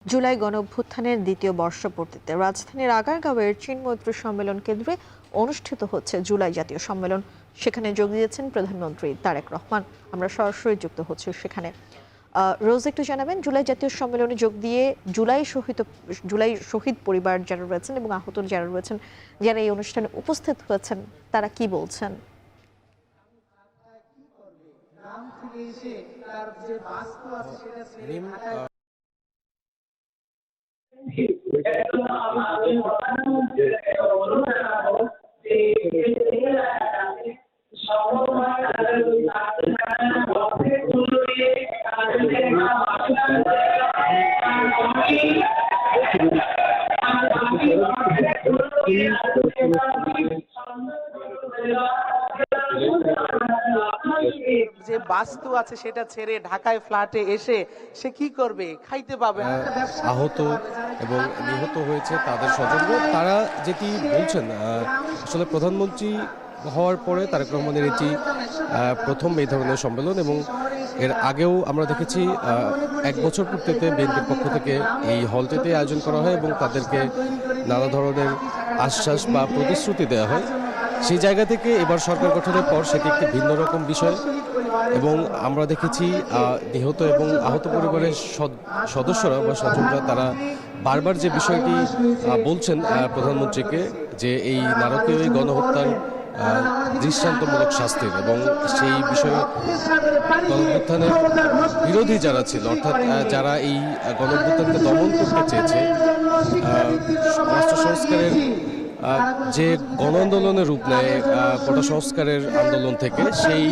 জুলাই গণঅভ্যুত্থানের দ্বিতীয় বর্ষপূর্তিতে রাজধানীর আগারগাঁওয়ের চিনমৈত্রী সম্মেলন কেন্দ্রে অনুষ্ঠিত হচ্ছে জুলাই জাতীয় সম্মেলন। সেখানে যোগ দিয়েছেন প্রধানমন্ত্রী তারেক রহমান। আমরা সরাসরি যুক্ত হচ্ছি সেখানে। রোজ, একটু জানাবেন, জুলাই জাতীয় সম্মেলনে যোগ দিয়ে জুলাই শহীদ পরিবার যারা রয়েছেন এবং আহত যারা রয়েছেন, যারা এই অনুষ্ঠানে উপস্থিত হয়েছেন, তারা কি বলছেন? যে বাস্তু আছে সেটা ছেড়ে ঢাকায় ফ্ল্যাটে এসে সে কি করবে, খাইতে পাবে। আহত এবং নিহত হয়েছে তাদের স্বজনরা, তারা যেটি বলছেন, আসলে প্রধানমন্ত্রী হওয়ার পরে তারেক রহমানের এটি প্রথম এই ধরনের সম্মেলন এবং এর আগেও আমরা দেখেছি 1 বছর পূর্তিতে বিএনপির পক্ষ থেকে এই হলটিতে আয়োজন করা হয় এবং তাদেরকে নানা ধরনের আশ্বাস বা প্রতিশ্রুতি দেওয়া হয়। সেই জায়গা থেকে এবার সরকার গঠনের পর সেটি একটি ভিন্ন রকম বিষয় এবং আমরা দেখেছি নিহত এবং আহত পরিবারের সদস্যরা বা স্বজনরা তারা বারবার যে বিষয়টি বলছেন প্রধানমন্ত্রীকে, যে এই নারকীয় এই গণহত্যার দৃষ্টান্তমূলক শাস্তির, এবং সেই বিষয়ে গণঅভ্যুত্থানের বিরোধী যারা ছিল, অর্থাৎ যারা এই গণঅভ্যুত্থানকে দমন করতে চেয়েছে, রাষ্ট্র সংস্কারের যে গণ আন্দোলনের রূপ নেয় কোটা সংস্কারের আন্দোলন থেকে, সেই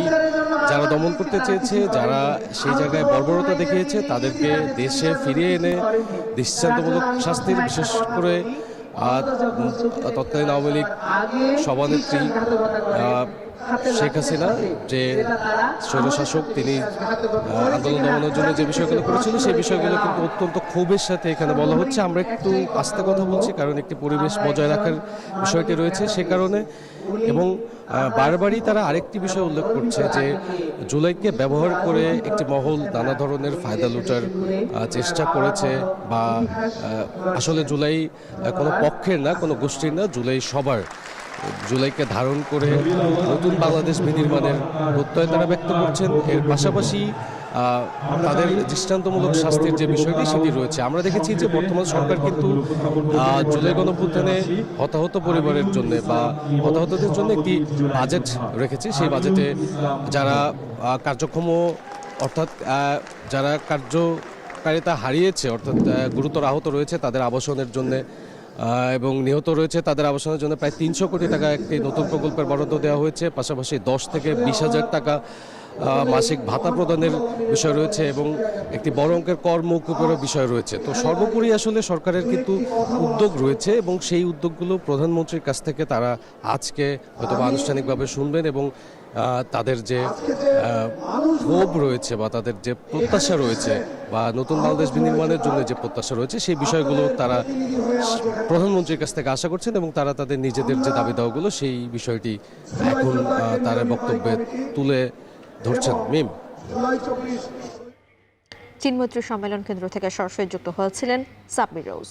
যারা দমন করতে চেয়েছে, যারা সেই জায়গায় বর্বরতা দেখিয়েছে, তাদেরকে দেশে ফিরিয়ে এনে দৃষ্টান্তমূলক শাস্তির, বিশেষ করে তৎকালীন আওয়ামী লীগ সভানেত্রী শেখ হাসিনা, যে স্বৈরশাসক, তিনি আন্দোলন দমনের জন্য যে বিষয়গুলো করেছিল সেই বিষয়গুলো কিন্তু অত্যন্ত ক্ষোভের সাথে এখানে বলা হচ্ছে। আমরা একটু আস্তে কথা বলছি কারণ একটি পরিবেশ বজায় রাখার বিষয়টি রয়েছে সে কারণে, এবং বারবারই তারা আরেকটি বিষয় উল্লেখ করছে যে জুলাইকে ব্যবহার করে একটি মহল নানা ধরনের ফায়দা লুটার চেষ্টা করেছে, বা আসলে জুলাই কোনো পক্ষের না, কোনো গোষ্ঠীর না, জুলাই সবার। জুলাইকে ধারণ করে নতুন বাংলাদেশ বিনির্মাণের প্রত্যয় তারা ব্যক্ত করছেন। এর পাশাপাশি তাদের দৃষ্টান্তমূলক শাস্তির যে বিষয়টি সেটি রয়েছে। আমরা দেখেছি যে বর্তমান সরকার কিন্তু জুলাই গণঅভ্যুত্থানে হতাহত পরিবারের জন্য বা হতাহতদের জন্য একটি বাজেট রেখেছে। সেই বাজেটে যারা কার্যক্ষম, অর্থাৎ যারা কার্যকারিতা হারিয়েছে, অর্থাৎ গুরুতর আহত রয়েছে, তাদের আবাসনের জন্য এবং নিহত রয়েছে তাদের আবাসনের জন্য প্রায় 300 কোটি টাকা একটি নতুন প্রকল্পের বরাদ্দ দেওয়া হয়েছে। পাশাপাশি 10 থেকে 20,000 টাকা মাসিক ভাতা প্রদানের বিষয় রয়েছে এবং একটি বড় অঙ্কের কর মওকুফেরও বিষয় রয়েছে। তো সর্বোপরি আসলে সরকারের কিন্তু উদ্যোগ রয়েছে এবং সেই উদ্যোগগুলো প্রধানমন্ত্রীর কাছ থেকে তারা আজকে হয়তো আনুষ্ঠানিকভাবে শুনবেন এবং তাদের যে ক্ষোভ রয়েছে বা তাদের যে প্রত্যাশা রয়েছে বা নতুন বাংলাদেশ বিনির্মাণের জন্য যে প্রত্যাশা রয়েছে সেই বিষয়গুলো তারা প্রধানমন্ত্রীর কাছ থেকে আশা করছেন এবং তারা তাদের নিজেদের যে দাবি দাওয়াগুলো সেই বিষয়টি এখন তারা বক্তব্যে তুলে ধরছেন। মিম, চিনমৈত্রী সম্মেলন কেন্দ্র থেকে সরাসরি যুক্ত হয়েছিলেন সাব্বির রোজ।